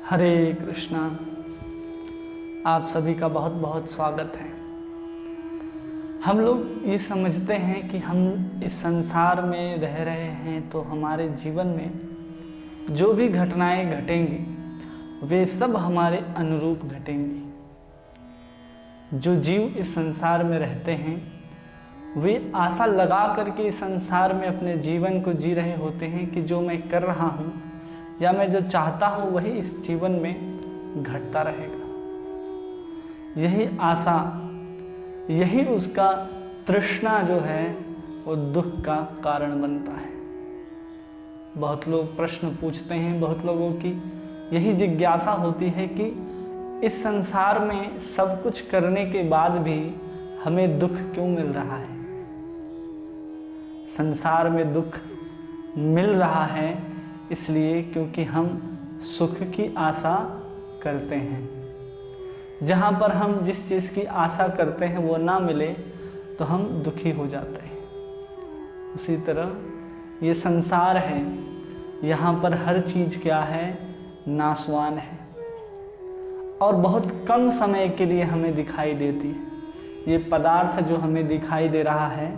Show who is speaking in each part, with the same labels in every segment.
Speaker 1: हरे कृष्णा। आप सभी का बहुत बहुत स्वागत है। हम लोग ये समझते हैं कि हम इस संसार में रह रहे हैं तो हमारे जीवन में जो भी घटनाएं घटेंगी वे सब हमारे अनुरूप घटेंगी। जो जीव इस संसार में रहते हैं वे आशा लगा करके इस संसार में अपने जीवन को जी रहे होते हैं कि जो मैं कर रहा हूँ या मैं जो चाहता हूँ वही इस जीवन में घटता रहेगा। यही आशा, यही उसका तृष्णा जो है वो दुख का कारण बनता है। बहुत लोग प्रश्न पूछते हैं, बहुत लोगों की यही जिज्ञासा होती है कि इस संसार में सब कुछ करने के बाद भी हमें दुख क्यों मिल रहा है। संसार में दुख मिल रहा है इसलिए क्योंकि हम सुख की आशा करते हैं। जहाँ पर हम जिस चीज़ की आशा करते हैं वो ना मिले तो हम दुखी हो जाते हैं। उसी तरह ये संसार है, यहाँ पर हर चीज़ क्या है, नाशवान है और बहुत कम समय के लिए हमें दिखाई देती है। ये पदार्थ जो हमें दिखाई दे रहा है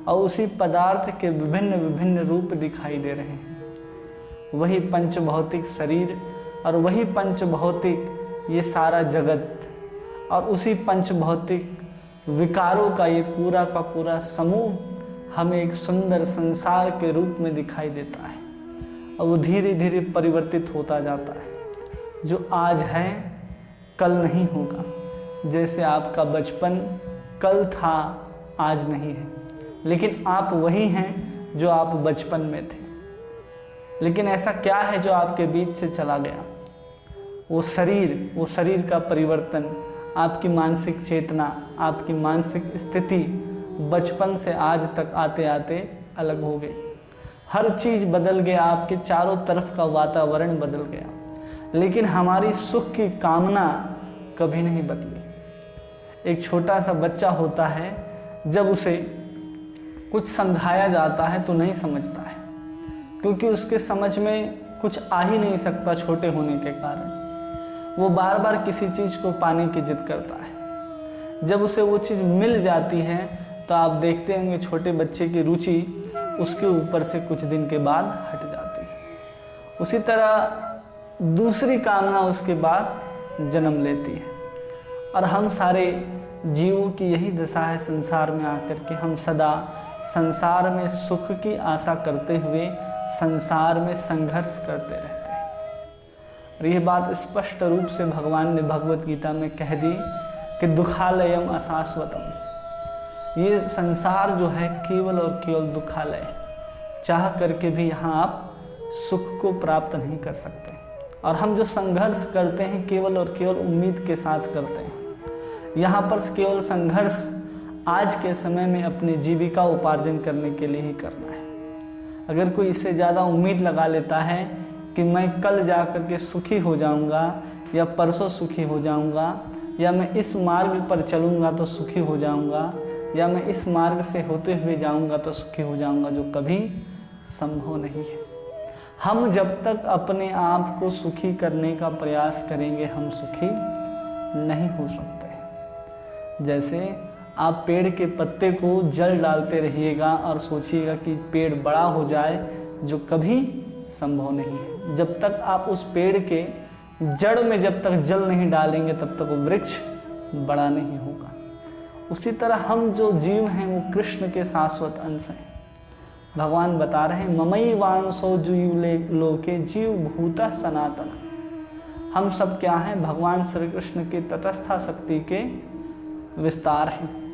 Speaker 1: और उसी पदार्थ के विभिन्न विभिन्न रूप दिखाई दे रहे हैं। वही पंच भौतिक शरीर और वही पंच भौतिक ये सारा जगत और उसी पंच भौतिक विकारों का ये पूरा का पूरा समूह हमें एक सुंदर संसार के रूप में दिखाई देता है और वो धीरे धीरे परिवर्तित होता जाता है। जो आज है कल नहीं होगा। जैसे आपका बचपन कल था आज नहीं है, लेकिन आप वही हैं जो आप बचपन में थे। लेकिन ऐसा क्या है जो आपके बीच से चला गया? वो शरीर का परिवर्तन, आपकी मानसिक चेतना, आपकी मानसिक स्थिति बचपन से आज तक आते आते अलग हो गई। हर चीज़ बदल गया, आपके चारों तरफ का वातावरण बदल गया, लेकिन हमारी सुख की कामना कभी नहीं बदली। एक छोटा सा बच्चा होता है, जब उसे कुछ समझाया जाता है तो नहीं समझता है, क्योंकि उसके समझ में कुछ आ ही नहीं सकता छोटे होने के कारण। वो बार बार किसी चीज़ को पाने की जिद करता है। जब उसे वो चीज़ मिल जाती है तो आप देखते होंगे छोटे बच्चे की रुचि उसके ऊपर से कुछ दिन के बाद हट जाती है। उसी तरह दूसरी कामना उसके बाद जन्म लेती है। और हम सारे जीवों की यही दशा है संसार में आकर के। हम सदा संसार में सुख की आशा करते हुए संसार में संघर्ष करते रहते हैं। और यह बात स्पष्ट रूप से भगवान ने भगवत गीता में कह दी कि दुखालयम अशाश्वतम। ये संसार जो है केवल और केवल दुखालय है। चाह करके भी यहाँ आप सुख को प्राप्त नहीं कर सकते। और हम जो संघर्ष करते हैं केवल और केवल उम्मीद के साथ करते हैं। यहाँ पर केवल संघर्ष आज के समय में अपनी जीविका उपार्जन करने के लिए ही करना है। अगर कोई इससे ज़्यादा उम्मीद लगा लेता है कि मैं कल जा कर के सुखी हो जाऊंगा या परसों सुखी हो जाऊंगा या मैं इस मार्ग पर चलूंगा तो सुखी हो जाऊंगा या मैं इस मार्ग से होते हुए जाऊंगा तो सुखी हो जाऊंगा, जो कभी संभव नहीं है। हम जब तक अपने आप को सुखी करने का प्रयास करेंगे हम सुखी नहीं हो सकते। जैसे आप पेड़ के पत्ते को जल डालते रहिएगा और सोचिएगा कि पेड़ बड़ा हो जाए, जो कभी संभव नहीं है। जब तक आप उस पेड़ के जड़ में जब तक जल नहीं डालेंगे तब तक वो वृक्ष बड़ा नहीं होगा। उसी तरह हम जो जीव हैं वो कृष्ण के शाश्वत अंश हैं। भगवान बता रहे हैं ममई वांसो जीव लोके जीव भूतः सनातन। हम सब क्या हैं? भगवान श्री कृष्ण के तटस्था शक्ति के विस्तार हैं।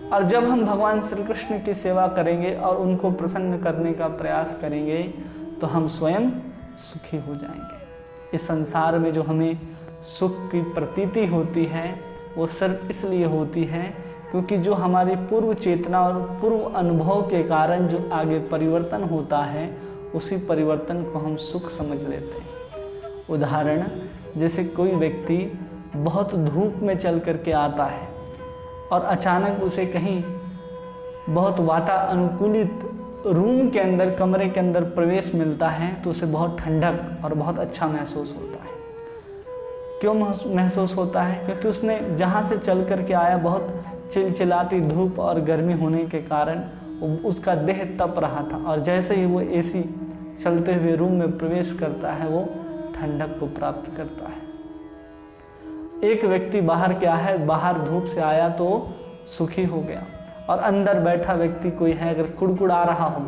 Speaker 1: और जब हम भगवान श्री कृष्ण की सेवा करेंगे और उनको प्रसन्न करने का प्रयास करेंगे तो हम स्वयं सुखी हो जाएंगे। इस संसार में जो हमें सुख की प्रतीति होती है वो सिर्फ इसलिए होती है क्योंकि जो हमारी पूर्व चेतना और पूर्व अनुभव के कारण जो आगे परिवर्तन होता है उसी परिवर्तन को हम सुख समझ लेते हैं। उदाहरण, जैसे कोई व्यक्ति बहुत धूप में चल करके आता है और अचानक उसे कहीं बहुत वातानुकूलित रूम के अंदर, कमरे के अंदर प्रवेश मिलता है तो उसे बहुत ठंडक और बहुत अच्छा महसूस होता है। क्यों महसूस होता है? क्योंकि उसने जहाँ से चल कर के आया, बहुत चिलचिलाती धूप और गर्मी होने के कारण उसका देह तप रहा था, और जैसे ही वो एसी चलते हुए रूम में प्रवेश करता है वो ठंडक को प्राप्त करता है। एक व्यक्ति बाहर क्या है, बाहर धूप से आया तो सुखी हो गया, और अंदर बैठा व्यक्ति कोई है अगर कुड़कुड़ा रहा हो,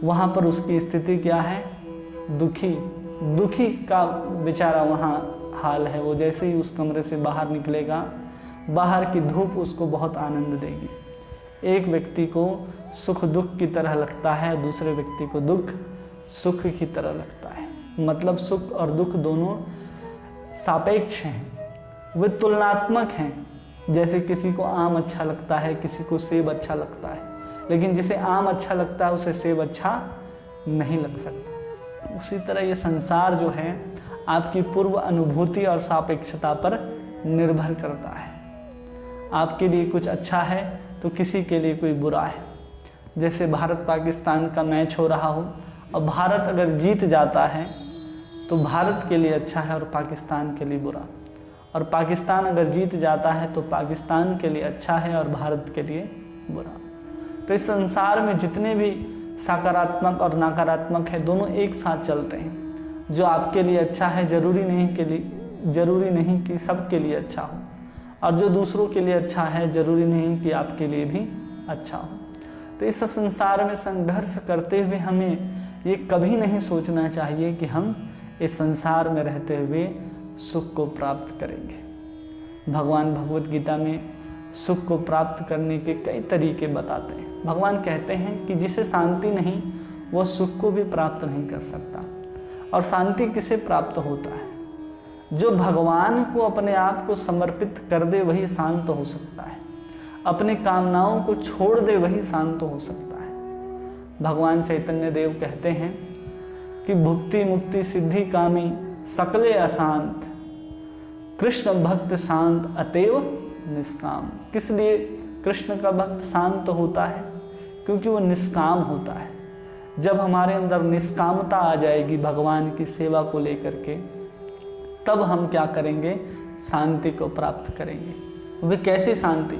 Speaker 1: वहाँ पर उसकी स्थिति क्या है, दुखी का बेचारा वहाँ हाल है। वो जैसे ही उस कमरे से बाहर निकलेगा, बाहर की धूप उसको बहुत आनंद देगी। एक व्यक्ति को सुख दुख की तरह लगता है, दूसरे व्यक्ति को दुख सुख की तरह लगता है। मतलब सुख और दुख दोनों सापेक्ष हैं, वे तुलनात्मक हैं। जैसे किसी को आम अच्छा लगता है, किसी को सेब अच्छा लगता है, लेकिन जिसे आम अच्छा लगता है उसे सेब अच्छा नहीं लग सकता। उसी तरह ये संसार जो है आपकी पूर्व अनुभूति और सापेक्षता पर निर्भर करता है। आपके लिए कुछ अच्छा है तो किसी के लिए कोई बुरा है। जैसे भारत पाकिस्तान का मैच हो रहा हो, और भारत अगर जीत जाता है तो भारत के लिए अच्छा है और पाकिस्तान के लिए बुरा, और पाकिस्तान अगर जीत जाता है तो पाकिस्तान के लिए अच्छा है और भारत के लिए बुरा। तो इस संसार में जितने भी सकारात्मक और नकारात्मक है, दोनों एक साथ चलते हैं। जो आपके लिए अच्छा है जरूरी नहीं कि सबके लिए अच्छा हो, और जो दूसरों के लिए अच्छा है जरूरी नहीं कि आपके लिए भी अच्छा हो। तो इस संसार में संघर्ष करते हुए हमें ये कभी नहीं सोचना चाहिए कि हम इस संसार में रहते हुए सुख को प्राप्त करेंगे। भगवान भगवत गीता में सुख को प्राप्त करने के कई तरीके बताते हैं। भगवान कहते हैं कि जिसे शांति नहीं वह सुख को भी प्राप्त नहीं कर सकता। और शांति किसे प्राप्त होता है? जो भगवान को अपने आप को समर्पित कर दे वही शांत हो सकता है। अपने कामनाओं को छोड़ दे वही शांत हो सकता है। भगवान चैतन्य देव कहते हैं कि भुक्ति मुक्ति सिद्धि कामी सकले अशांत, कृष्ण भक्त शांत अतएव निष्काम। किस लिए कृष्ण का भक्त शांत होता है? क्योंकि वो निष्काम होता है। जब हमारे अंदर निष्कामता आ जाएगी भगवान की सेवा को लेकर के, तब हम क्या करेंगे? शांति को प्राप्त करेंगे। वे कैसी शांति?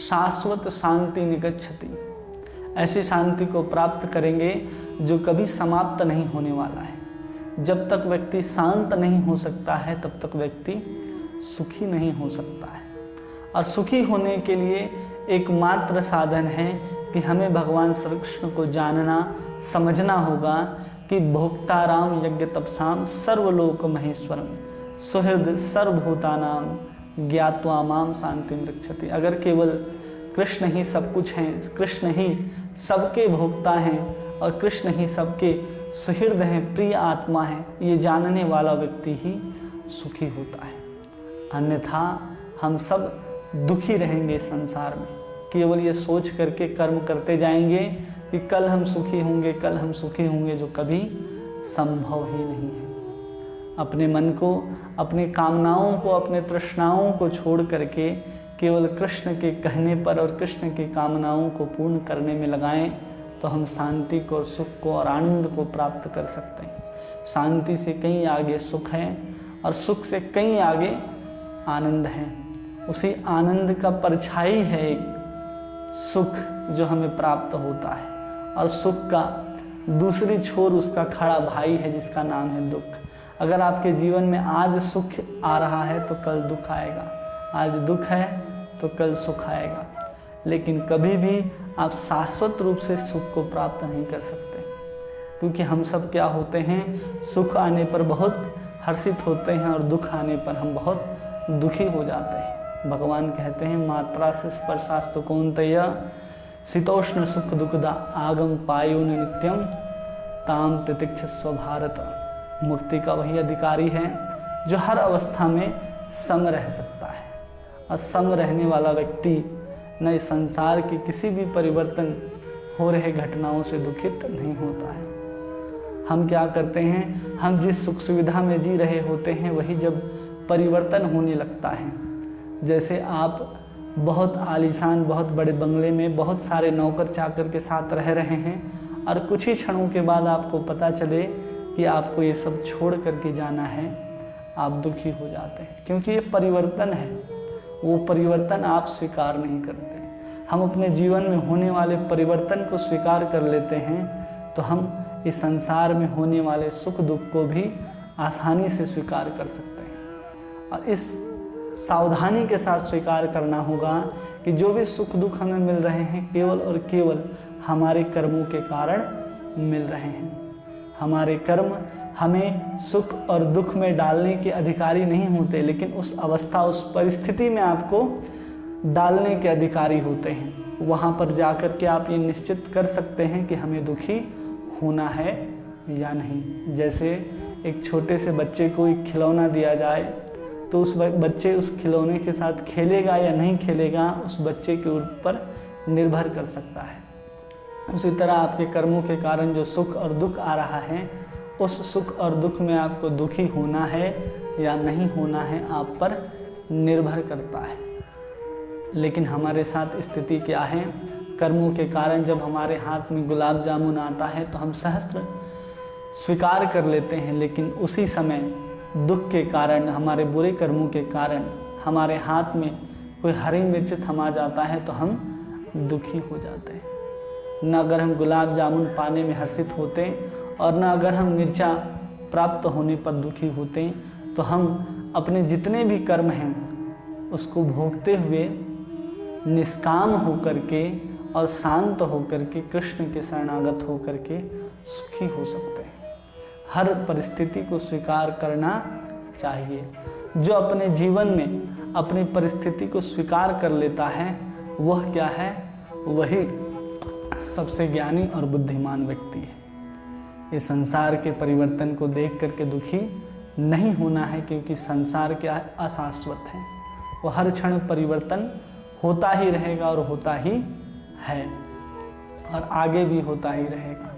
Speaker 1: शाश्वत शांति निगच्छति। ऐसी शांति को प्राप्त करेंगे जो कभी समाप्त नहीं होने वाला है। जब तक व्यक्ति शांत नहीं हो सकता है तब तक व्यक्ति सुखी नहीं हो सकता है। और सुखी होने के लिए एकमात्र साधन है कि हमें भगवान श्री कृष्ण को जानना समझना होगा कि भोक्ताराम यज्ञ तपसाम सर्वलोक महेश्वरम सुहृद सर्वभूतानाम ज्ञात्वा माम शांति रक्षति। अगर केवल कृष्ण ही सब कुछ हैं, कृष्ण ही सबके भोक्ता हैं और कृष्ण ही सबके सुहृद हैं, प्रिय आत्मा हैं, ये जानने वाला व्यक्ति ही सुखी होता है। अन्यथा हम सब दुखी रहेंगे संसार में। केवल ये सोच करके कर्म करते जाएंगे कि कल हम सुखी होंगे, कल हम सुखी होंगे, जो कभी संभव ही नहीं है। अपने मन को, अपनी कामनाओं को, अपने तृष्णाओं को छोड़ करके केवल कृष्ण के कहने पर और कृष्ण की कामनाओं को पूर्ण करने में लगाएं तो हम शांति को, सुख को और आनंद को प्राप्त कर सकते हैं। शांति से कहीं आगे सुख है और सुख से कहीं आगे आनंद है। उसी आनंद का परछाई है एक सुख जो हमें प्राप्त होता है, और सुख का दूसरी छोर उसका खड़ा भाई है जिसका नाम है दुख। अगर आपके जीवन में आज सुख आ रहा है तो कल दुख आएगा, आज दुख है तो कल सुख आएगा, लेकिन कभी भी आप शाश्वत रूप से सुख को प्राप्त नहीं कर सकते। क्योंकि हम सब क्या होते हैं, सुख आने पर बहुत हर्षित होते हैं और दुख आने पर हम बहुत दुखी हो जाते हैं। भगवान कहते हैं मात्रा से स्पर्शास्तु कौन्तेय शीतोष्ण सुख दुखदा आगम पायो नित्यम ताम तितिक्षस्व भारत। मुक्ति का वही अधिकारी है जो हर अवस्था में सम रह सकता है, और सम रहने वाला व्यक्ति न इस संसार की किसी भी परिवर्तन हो रहे घटनाओं से दुखित नहीं होता है। हम क्या करते हैं, हम जिस सुख सुविधा में जी रहे होते हैं वही जब परिवर्तन होने लगता है, जैसे आप बहुत आलीशान, बहुत बड़े बंगले में बहुत सारे नौकर चाकर के साथ रह रहे हैं और कुछ ही क्षणों के बाद आपको पता चले कि आपको ये सब छोड़ करके जाना है, आप दुखी हो जाते हैं, क्योंकि ये परिवर्तन है। वो परिवर्तन आप स्वीकार नहीं करते। हम अपने जीवन में होने वाले परिवर्तन को स्वीकार कर लेते हैं तो हम इस संसार में होने वाले सुख दुख को भी आसानी से स्वीकार कर सकते हैं। और इस सावधानी के साथ स्वीकार करना होगा कि जो भी सुख दुख हमें मिल रहे हैं केवल और केवल हमारे कर्मों के कारण मिल रहे हैं। हमारे कर्म हमें सुख और दुख में डालने के अधिकारी नहीं होते, लेकिन उस अवस्था, उस परिस्थिति में आपको डालने के अधिकारी होते हैं। वहाँ पर जाकर के आप ये निश्चित कर सकते हैं कि हमें दुखी होना है या नहीं। जैसे एक छोटे से बच्चे को एक खिलौना दिया जाए तो उस बच्चे उस खिलौने के साथ खेलेगा या नहीं खेलेगा, उस बच्चे के ऊपर निर्भर कर सकता है। उसी तरह आपके कर्मों के कारण जो सुख और दुख आ रहा है, उस सुख और दुख में आपको दुखी होना है या नहीं होना है, आप पर निर्भर करता है। लेकिन हमारे साथ स्थिति क्या है, कर्मों के कारण जब हमारे हाथ में गुलाब जामुन आता है तो हम सहस्त्र स्वीकार कर लेते हैं, लेकिन उसी समय दुख के कारण, हमारे बुरे कर्मों के कारण हमारे हाथ में कोई हरी मिर्च थमा जाता है तो हम दुखी हो जाते हैं। न अगर हम गुलाब जामुन पाने में हर्षित होते और न अगर हम मिर्चा प्राप्त होने पर दुखी होते, तो हम अपने जितने भी कर्म हैं उसको भोगते हुए निष्काम होकर के और शांत होकर के, कृष्ण के शरणागत होकर के सुखी हो सकते हैं। हर परिस्थिति को स्वीकार करना चाहिए। जो अपने जीवन में अपनी परिस्थिति को स्वीकार कर लेता है वह क्या है, वही सबसे ज्ञानी और बुद्धिमान व्यक्ति है। इस संसार के परिवर्तन को देख करके दुखी नहीं होना है, क्योंकि संसार क्या है, अशाश्वत है। वो हर क्षण परिवर्तन होता ही रहेगा और होता ही है और आगे भी होता ही रहेगा।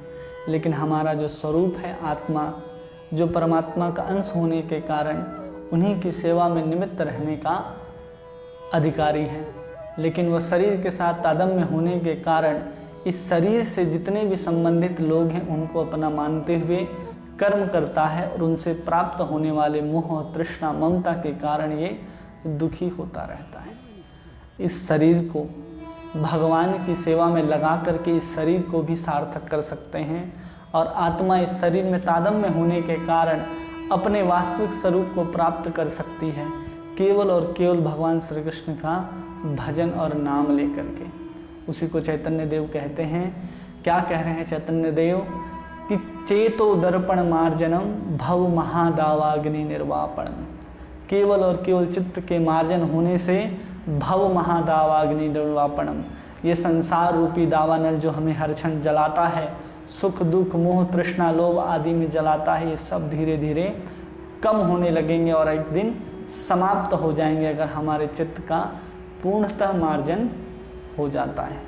Speaker 1: लेकिन हमारा जो स्वरूप है आत्मा, जो परमात्मा का अंश होने के कारण उन्हीं की सेवा में निमित्त रहने का अधिकारी है। लेकिन वह शरीर के साथ तादात्म्य होने के कारण इस शरीर से जितने भी संबंधित लोग हैं उनको अपना मानते हुए कर्म करता है और उनसे प्राप्त होने वाले मोह और तृष्णा ममता के कारण ये दुखी होता रहता है। इस शरीर को भगवान की सेवा में लगा करके इस शरीर को भी सार्थक कर सकते हैं और आत्मा इस शरीर में तादात्म्य होने के कारण अपने वास्तविक स्वरूप को प्राप्त कर सकती है, केवल और केवल भगवान श्री कृष्ण का भजन और नाम लेकर के। उसी को चैतन्य देव कहते हैं। क्या कह रहे हैं चैतन्य देव कि चेतो दर्पण मार्जनम भव महादावाग्नि निर्वापणम। केवल और केवल चित्त के मार्जन होने से भव महादावाग्नि निर्वापणम, ये संसार रूपी दावानल जो हमें हर क्षण जलाता है, सुख दुख मोह तृष्णा लोभ आदि में जलाता है, ये सब धीरे धीरे कम होने लगेंगे और एक दिन समाप्त हो जाएंगे अगर हमारे चित्त का पूर्णतः मार्जन हो जाता है।